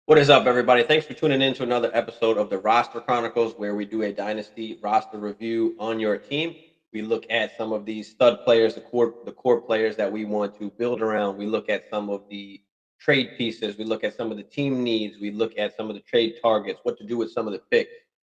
What is up, everybody? Thanks for tuning in to another episode of the Roster Chronicles, where we do a Dynasty roster review on your team. We look at some of these stud players, the core players that we want to build around. We look at some of the trade pieces. We look at some of the team needs. We look at some of the trade targets, what to do with some of the picks.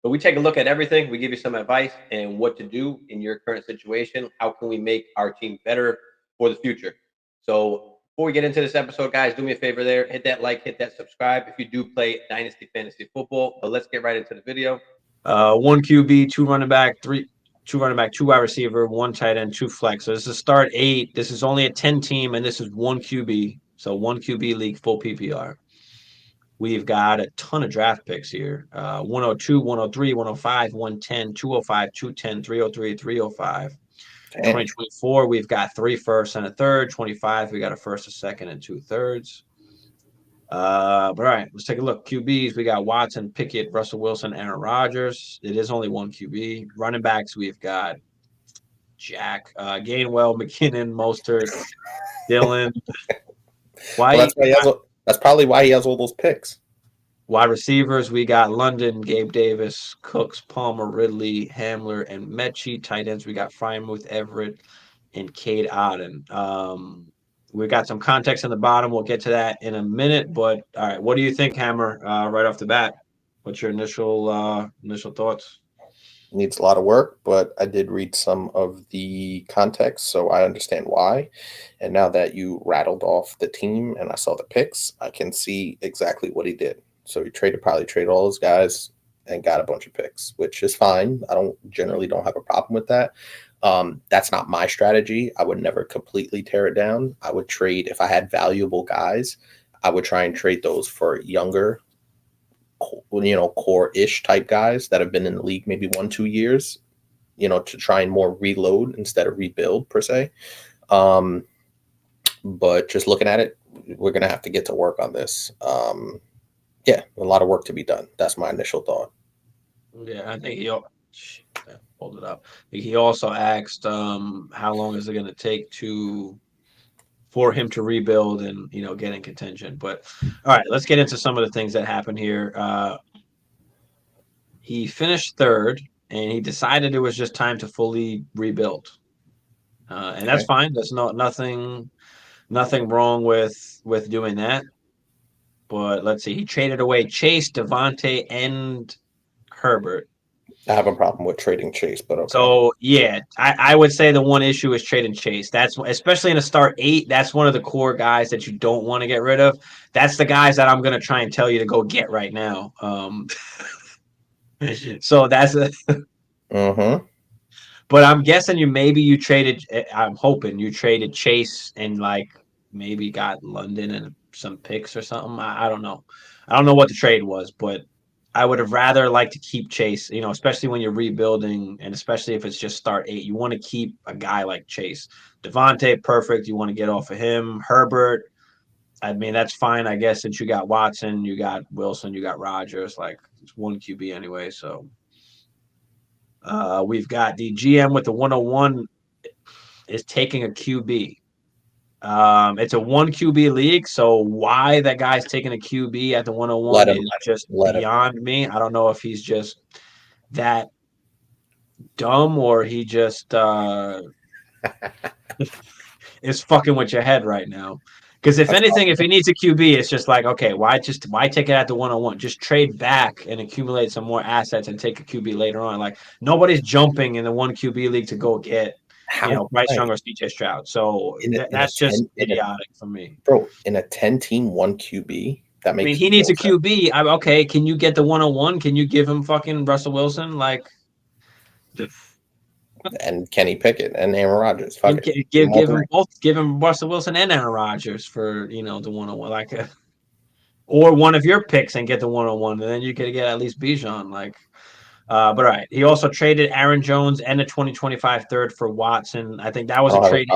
But we take a look at everything. We give you some advice and what to do in your current situation. How can we make our team better for the future? So before we get into this episode, guys, do me a favor there. Hit that like, hit that subscribe if you do play Dynasty Fantasy Football. But let's get right into the video. One QB, two running back, two wide receiver, one tight end, two flex. So this is start 8. This is only a 10 team, and this is one QB. So one QB league, full PPR. We've got a ton of draft picks here. 102, 103, 105, 110, 205, 210, 303, 305. Damn. 2024, we've got 3 firsts and a third. 25, we got a first, a second, and 2 thirds. But all right, let's take a look. QBs, we got Watson, Pickett, Russell Wilson, Aaron Rodgers. It is only one QB. Running backs, we've got Jack, Gainwell, McKinnon, Mostert, Dylan. Well, that's probably why he has all those picks. Wide receivers, we got London, Gabe Davis, Cooks, Palmer, Ridley, Hamler, and Mechie. Tight ends, we got Frymouth, Everett, and Cade Otton. We got some context in the bottom. We'll get to that in a minute. But all right, what do you think, Hammer? Right off the bat, what's your initial thoughts? Needs a lot of work, but I did read some of the context, so I understand why. And now that you rattled off the team and I saw the picks, I can see exactly what he did. So he probably traded all those guys and got a bunch of picks, which is fine. I don't have a problem with that. That's not my strategy. I would never completely tear it down. I would trade if I had valuable guys. I would try and trade those for younger, core-ish type guys that have been in the league maybe 1-2 years, to try and more reload instead of rebuild per se. But just looking at it, we're gonna have to get to work on this. Yeah, a lot of work to be done. That's my initial thought. Yeah, I think hold it up. He also asked, how long is it going to take for him to rebuild and get in contention. But all right, let's get into some of the things that happened here. He finished third, and he decided it was just time to fully rebuild, and that's fine. There's nothing wrong with doing that. But let's see, he traded away Chase, Devontae, and Herbert. I have a problem with trading Chase, but okay. So yeah, I would say the one issue is trading Chase. That's especially in a start 8. That's one of the core guys that you don't want to get rid of. That's the guys that I'm gonna try and tell you to go get right now. So that's a. Mm-hmm. But I'm guessing you traded. I'm hoping you traded Chase and maybe got London and some picks or something. I don't know. I don't know what the trade was, but I would have rather liked to keep Chase, especially when you're rebuilding and especially if it's just start 8. You want to keep a guy like Chase. Devontae, perfect. You want to get off of him. Herbert, I mean, that's fine, I guess, since you got Watson, you got Wilson, you got Rodgers. It's one QB anyway. So we've got the GM with the 101 is taking a QB. It's a 1 QB league, so why that guy's taking a QB at the 101 is just beyond me. I don't know if he's just that dumb or he just is fucking with your head right now. Because if anything, if he needs a QB, it's just okay, why take it at the 101? Just trade back and accumulate some more assets and take a QB later on. Nobody's jumping in the 1 QB league to go get Bryce Young or CJ Stroud. So that's just idiotic for me. Bro, in a 10-team 1 QB, that makes he needs a QB. Okay, can you get the 101? Can you give him fucking Russell Wilson? And Kenny Pickett and Aaron Rodgers. Give him both. Give him Russell Wilson and Aaron Rodgers for the 101. Or one of your picks and get the 101, and then you could get at least Bijan. But all right, he also traded Aaron Jones and a 2025 third for Watson. I think that was a trade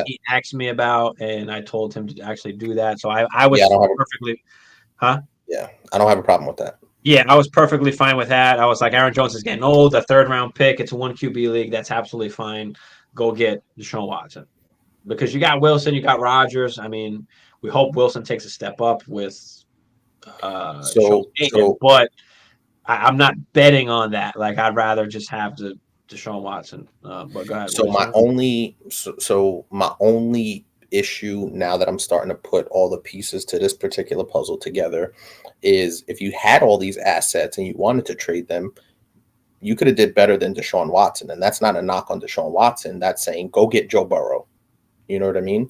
he asked me about, and I told him to actually do that. So I was perfectly, huh? Yeah, I don't have a problem with that. Yeah, I was perfectly fine with that. I was like, Aaron Jones is getting old, a 3rd round pick. It's a 1 QB league. That's absolutely fine. Go get Deshaun Watson. Because you got Wilson, you got Rodgers. I mean, we hope Wilson takes a step up with So Sean Payton, so but I'm not betting on that. Like I'd rather just have the Deshaun Watson. But go ahead. What so are you my saying? only so my only issue now that I'm starting to put all the pieces to this particular puzzle together is if you had all these assets and you wanted to trade them, you could have did better than Deshaun Watson. And that's not a knock on Deshaun Watson. That's saying go get Joe Burrow. You know what I mean?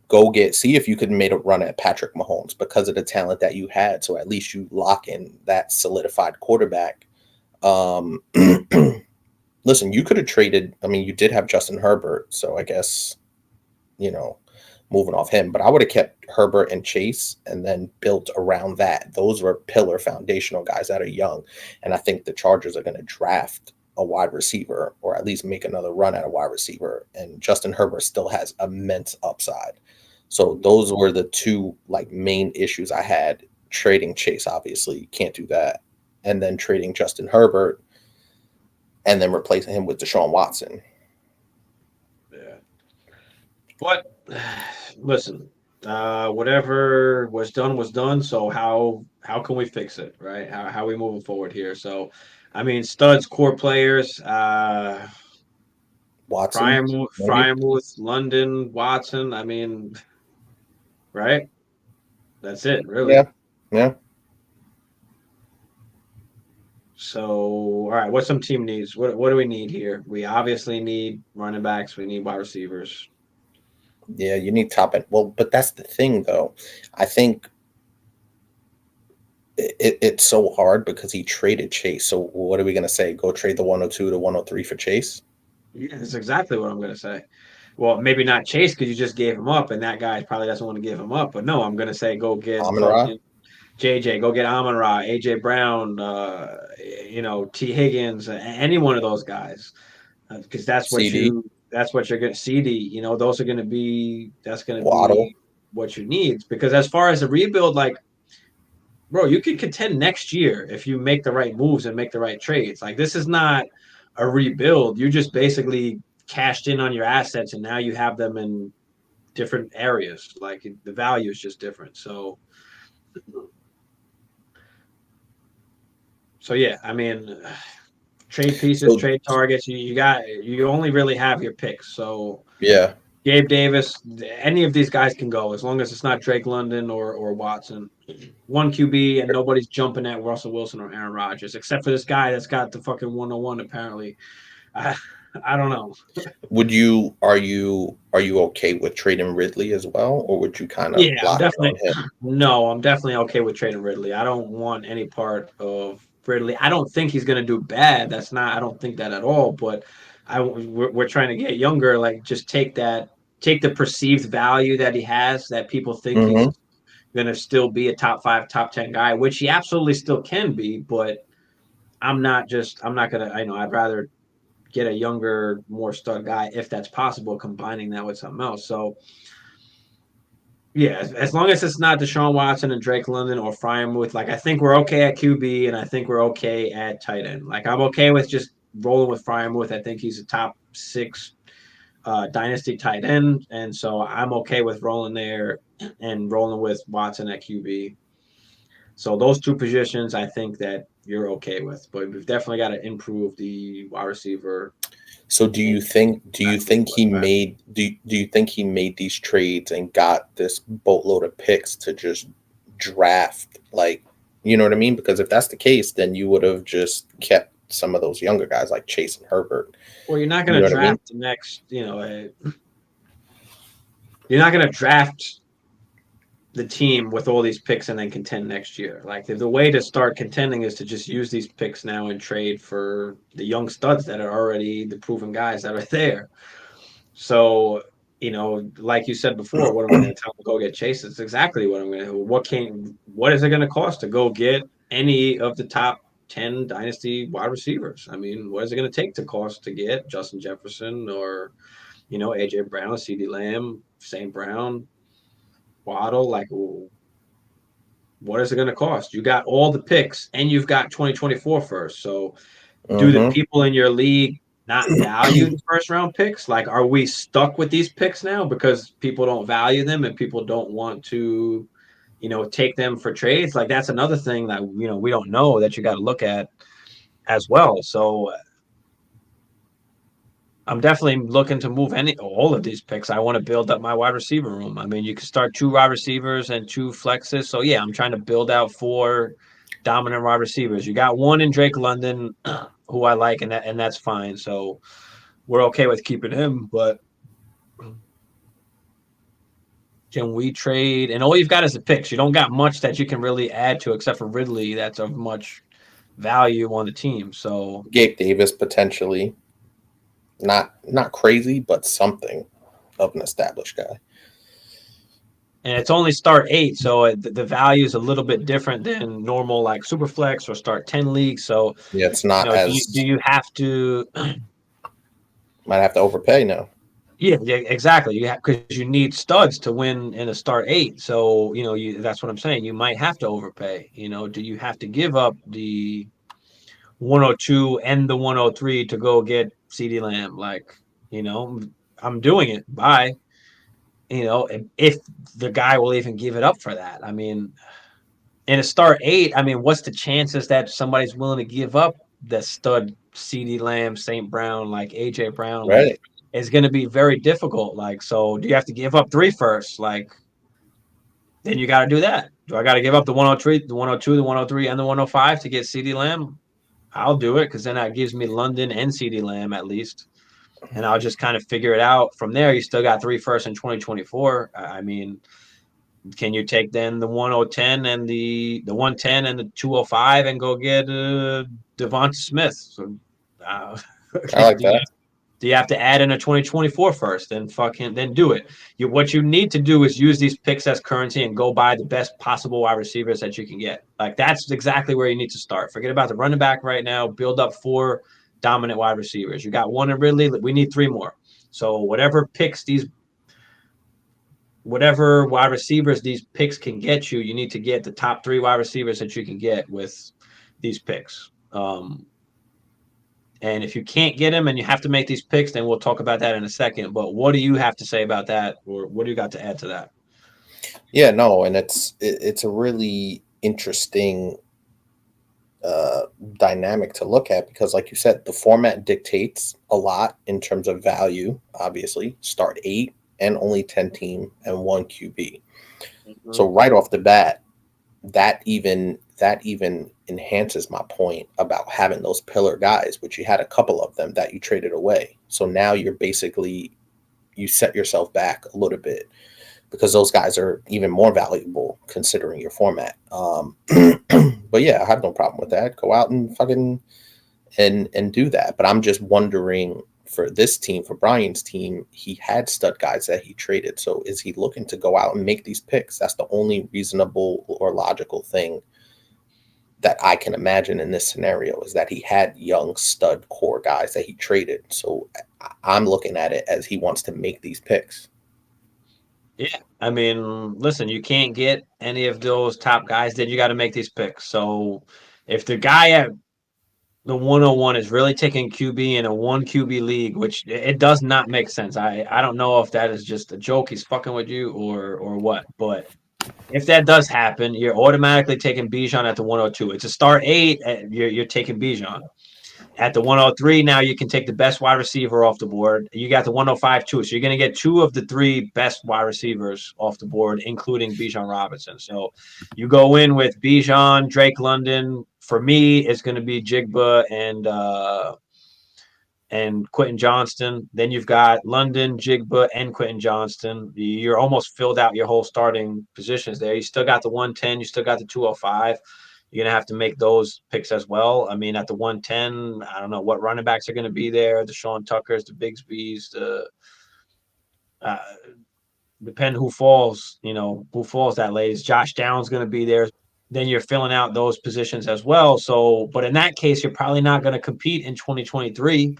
Go get see if you could made a run at Patrick Mahomes because of the talent that you had. So at least you lock in that solidified quarterback. Um, listen, you could have traded. I mean, you did have Justin Herbert, so I guess you know moving off him. But I would have kept Herbert and Chase, and then built around that. Those were pillar foundational guys that are young, and I think the Chargers are going to draft a wide receiver or at least make another run at a wide receiver. And Justin Herbert still has immense upside. So those were the two like main issues I had. Trading Chase, obviously, you can't do that, and then trading Justin Herbert and then replacing him with Deshaun Watson. Yeah. But listen, whatever was done was done. So how can we fix it, right? How are we moving forward here? So, I mean, studs, core players, Watson, maybe. Fryermuth, London, Watson. I mean, right? That's it, really. Yeah, yeah. So, all right, what some team needs? What do we need here? We obviously need running backs. We need wide receivers. Yeah, you need top end. Well, but that's the thing, though. I think it's so hard because he traded Chase. So what are we going to say? Go trade the 102 to 103 for Chase? Yeah, that's exactly what I'm going to say. Well, maybe not Chase because you just gave him up, and that guy probably doesn't want to give him up. But no, I'm going to say go get Amon Ra, fucking JJ, go get Amon Ra, AJ Brown, T Higgins, any one of those guys, because CD, that's what you're going to CD. Those are going to be that's going to Waddle, be what you need. Because as far as the rebuild, like bro, you can contend next year if you make the right moves and make the right trades. Like this is not a rebuild. You just basically cashed in on your assets and now you have them in different areas. Like the value is just different. So yeah, I mean, trade pieces, So trade targets. You only really have your picks. So yeah. Gabe Davis, any of these guys can go as long as it's not Drake London or Watson. One QB and nobody's jumping at Russell Wilson or Aaron Rodgers except for this guy that's got the fucking 101 apparently. I, I don't know. Would you are you okay with trading Ridley as well, or would you kind of Yeah, I'm lock in definitely on him? no, I'm definitely okay with trading Ridley. I don't want any part of Ridley. I don't think he's going to do bad. That's not. I don't think that at all. But we're trying to get younger. Like just take the perceived value that he has. That people think he's Hmm. going to still be a top 5, top 10 guy, which he absolutely still can be. But I'm not gonna. I know. I'd rather get a younger, more stud guy if that's possible, combining that with something else. So yeah, as long as it's not Deshaun Watson and Drake London or Fryermuth, like I think we're okay at QB and I think we're okay at tight end. Like I'm okay with just rolling with Fryermuth. I think he's a top 6 dynasty tight end, and so I'm okay with rolling there and rolling with Watson at QB. So those two positions, I think that you're okay with, but we've definitely got to improve the wide receiver. So And do you think he made do you think he made these trades and got this boatload of picks to just draft, like, you know what I mean? Because if that's the case, then you would have just kept some of those younger guys like Chase and Herbert. Well, you're not You going know to what I mean? draft you're not going to draft the team with all these picks and then contend next year. Like the way to start contending is to just use these picks now and trade for the young studs that are already the proven guys that are there. So, like you said before, what am I going to tell them to go get Chase? It's exactly what I'm going to. What is it going to cost to go get any of the top 10 dynasty wide receivers? I mean, what is it going to take to cost to get Justin Jefferson or AJ Brown, CD Lamb, St. Brown, Waddle? Like, what is it going to cost? You got all the picks and you've got 2024 first. So do the Hmm. people in your league not value the first round picks? Like, are we stuck with these picks now because people don't value them and people don't want to take them for trades. Like that's another thing that we don't know that you got to look at as well. So I'm definitely looking to move all of these picks. I want to build up my wide receiver room. I mean, you can start 2 wide receivers and 2 flexes. So yeah, I'm trying to build out 4 dominant wide receivers. You got one in Drake London, who I like, and that's fine. So we're okay with keeping him, but can we trade? And all you've got is the picks. You don't got much that you can really add to except for Ridley. That's of much value on the team. So Gabe Davis potentially, not crazy, but something of an established guy. and it's only start 8, so the value is a little bit different than normal like Superflex or start 10 leagues. So Yeah, it's not do you have to? Might have to overpay now. Yeah, exactly. You have because you need studs to win in a start 8. So that's what I'm saying. You might have to overpay. Do you have to give up the 102 and the 103 to go get CD Lamb? Like, I'm doing it. Bye. If the guy will even give it up for that. I mean, in a start 8, I mean, what's the chances that somebody's willing to give up the stud CD Lamb, St. Brown, like AJ Brown? Like, Right. it's going to be very difficult. Like, so do you have to give up 3 first? Like, then you got to do that. Do I got to give up the 103, the 102, the 103, and the 105 to get CD Lamb? I'll do it because then that gives me London and CD Lamb at least. And I'll just kind of figure it out from there. You still got 3 firsts in 2024. I mean, can you take then the 1010 and the 110 and the 205 and go get Devonta Smith? So, I like that. do you have to add in a 2024 first? Then then do it. What you need to do is use these picks as currency and go buy the best possible wide receivers that you can get. Like that's exactly where you need to start. Forget about the running back right now. Build up 4 dominant wide receivers. You got 1 in Ridley. We need 3 more. So whatever wide receivers these picks can get you, you need to get the top 3 wide receivers that you can get with these picks. And if you can't get them and you have to make these picks, then we'll talk about that in a second. But what do you have to say about that, or what do you got to add to that? Yeah, no, and it's a really interesting dynamic to look at because, like you said, the format dictates a lot in terms of value. Obviously, start 8 and only 10 team and 1 QB. Mm-hmm. So right off the bat, that even enhances my point about having those pillar guys, which you had a couple of them that you traded away. So now you set yourself back a little bit because those guys are even more valuable considering your format. But yeah, I have no problem with that. Go out and fucking and do that. But I'm just wondering for this team, for Brian's team, he had stud guys that he traded. So is he looking to go out and make these picks? That's the only reasonable or logical thing that I can imagine in this scenario is that he had young stud core guys that he traded. So I'm looking at it as he wants to make these picks. Yeah, I mean, listen, you can't get any of those top guys, then you got to make these picks. So if the guy at the 101 is really taking QB in a 1 QB league, which it does not make sense. I don't know if that is just a joke, he's fucking with you or what, but if that does happen, you're automatically taking Bijan at the 102. It's a start 8, you're taking Bijan. At the 103, now you can take the best wide receiver off the board. You got the 105 too. So you're going to get 2 of the 3 best wide receivers off the board, including Bijan Robinson. So you go in with Bijan, Drake London. For me, it's going to be Jigba and Quentin Johnston. Then you've got London, Jigba, and Quentin Johnston. You're almost filled out your whole starting positions there. You still got the 110. You still got the 205. You're going to have to make those picks as well. I mean, at the 110, I don't know what running backs are going to be there. The Sean Tuckers, the Bigsbys, depend who falls that late. Is Josh Downs going to be there? Then you're filling out those positions as well. So, but in that case, you're probably not going to compete in 2023.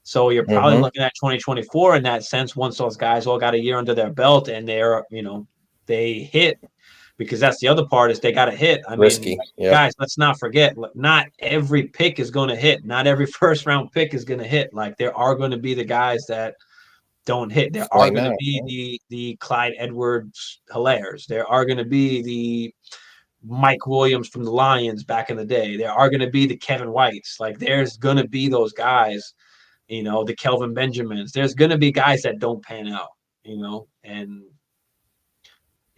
So you're probably looking at 2024 in that sense, once those guys all got a year under their belt and they hit. Because that's the other part is they got to hit. I mean, guys, let's not forget, not every pick is going to hit. Not every first round pick is going to hit. Like there are going to be the guys that don't hit. There are Right going to now, be the Clyde Edwards-Hilaire's. There are going to be the Mike Williams from the Lions back in the day. There are going to be the Kevin Whites. Like there's going to be those guys, the Kelvin Benjamins. There's going to be guys that don't pan out, and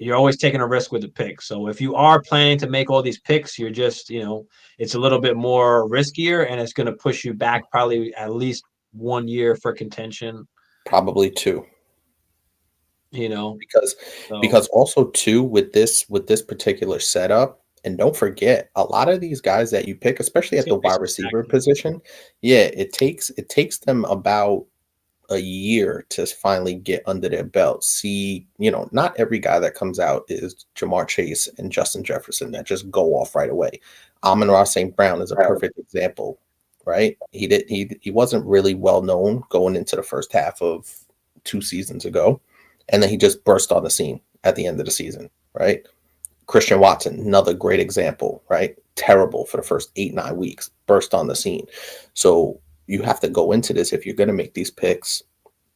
you're always taking a risk with the pick. So if you are planning to make all these picks, you're just, it's a little bit more riskier and it's going to push you back probably at least 1 year for contention, probably 2. because So also too with this particular setup, and don't forget a lot of these guys that you pick, especially at the wide receiver position, it takes them about a year to finally get under their belt. See, not every guy that comes out is Jamar Chase and Justin Jefferson that just go off right away. Amon-Ra St. Brown is a perfect example, right? He wasn't really well known going into the first half of 2 seasons ago, and then he just burst on the scene at the end of the season, right? Christian Watson, another great example, right? Terrible for the first 8-9 weeks, burst on the scene. So you have to go into this, if you're going to make these picks,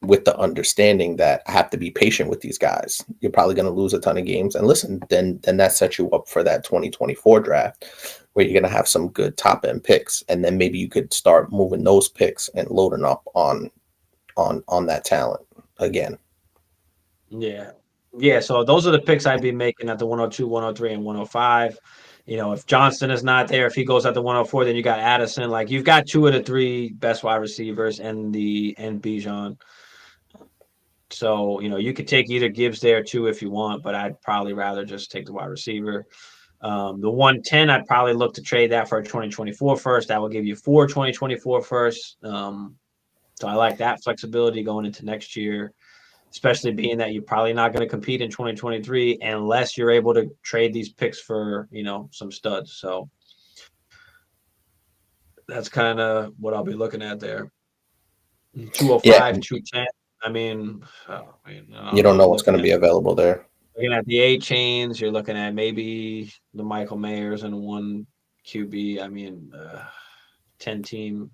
with the understanding that I have to be patient with these guys. You're probably going to lose a ton of games. And listen, then that sets you up for that 2024 draft where you're going to have some good top end picks. And then maybe you could start moving those picks and loading up on that talent again. yeah. So those are the picks I'd be making at the 102, 103, and 105. If Johnston is not there, if he goes at the 104, then you got Addison. Like you've got 2 of the 3 best wide receivers and Bijan. So, you could take either Gibbs there too if you want, but I'd probably rather just take the wide receiver. The 110, I'd probably look to trade that for a 2024 first. That will give you 4 2024 firsts. So I like that flexibility going into next year, especially being that you're probably not going to compete in 2023 unless you're able to trade these picks for, some studs. So that's kind of what I'll be looking at there. 205, Yeah, 210. I mean, I you don't don't know. know what's going to be available there. Looking at the A chains, you're looking at maybe the Michael Mayers and 1 QB. I mean, 10 team.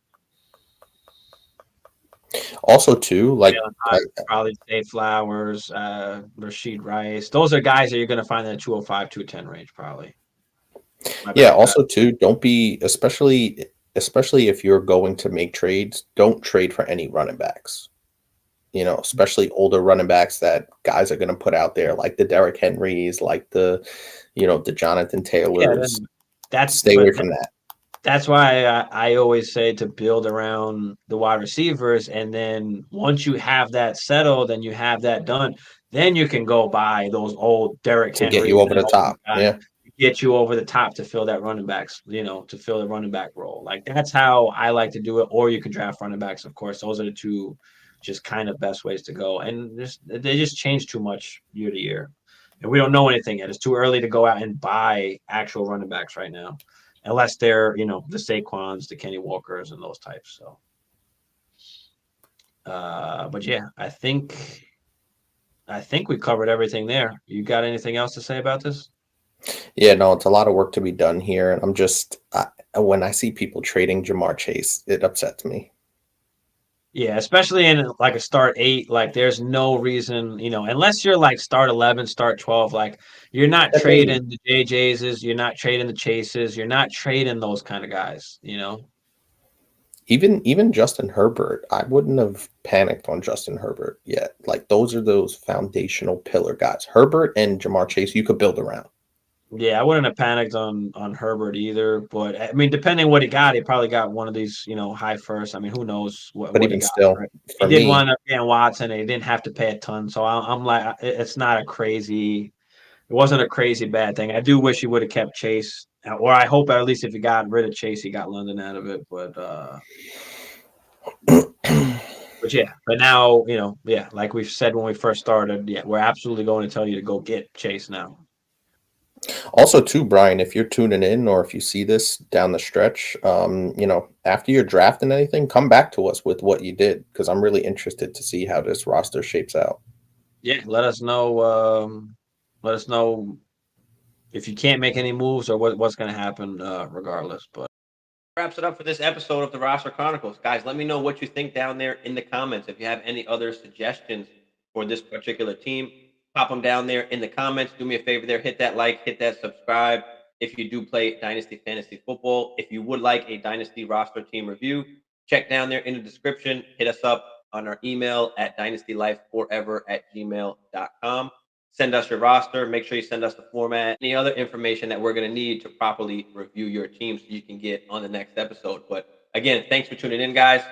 Also, too, like Probably Zay Flowers, Rasheed Rice. Those are guys that you're going to find in the 205, 210 range, probably. Also, too, don't be, especially if you're going to make trades, don't trade for any running backs. Especially older running backs that guys are going to put out there, like the Derrick Henrys, like the Jonathan Taylors. Stay away from that. That's why I always say to build around the wide receivers, and then once you have that settled and you have that done, then you can go buy those old Derrick To Henrys get you over the top. Yeah. Get you over the top to fill that running backs, to fill the running back role. Like that's how I like to do it. Or you can draft running backs, of course. Those are the 2 just kind of best ways to go. And they just change too much year to year. And we don't know anything yet. It's too early to go out and buy actual running backs right now, unless they're, the Saquons, the Kenny Walkers, and those types. So, but yeah, I think we covered everything there. You got anything else to say about this? Yeah, no, it's a lot of work to be done here. And I'm just, when I see people trading Jamar Chase, it upsets me. Yeah, especially in like a start 8, like there's no reason, unless you're like start 11, start 12, like you're not trading the JJs, you're not trading the Chases, you're not trading those kind of guys, Even Justin Herbert, I wouldn't have panicked on Justin Herbert yet. Like those are those foundational pillar guys. Herbert and Jamar Chase, you could build around. Yeah, I wouldn't have panicked on Herbert either, but I mean, depending what he got, he probably got one of these, high first. I mean, who knows But what he even got? still, Right? for He did me, wind up getting Watson, and he didn't have to pay a ton. So I'm like, it's not a crazy. It wasn't a crazy bad thing. I do wish he would have kept Chase, or I hope at least if he got rid of Chase, he got London out of it. But yeah, but now yeah, like we've said when we first started, yeah, we're absolutely going to tell you to go get Chase now. Also, too, Brian, if you're tuning in or if you see this down the stretch, after you're drafting anything, come back to us with what you did, because I'm really interested to see how this roster shapes out. Yeah, let us know. Let us know if you can't make any moves or what's going to happen regardless. But Wraps it up for this episode of the Roster Chronicles. Guys, let me know what you think down there in the comments. If you have any other suggestions for this particular team, pop them down there in the comments. Do me a favor there, hit that like, hit that subscribe. If you do play Dynasty Fantasy Football, if you would like a Dynasty roster team review, check down there in the description. Hit us up on our email at dynastylifeforever@gmail.com. Send us your roster. Make sure you send us the format, any other information that we're going to need to properly review your team so you can get on the next episode. But again, thanks for tuning in, guys.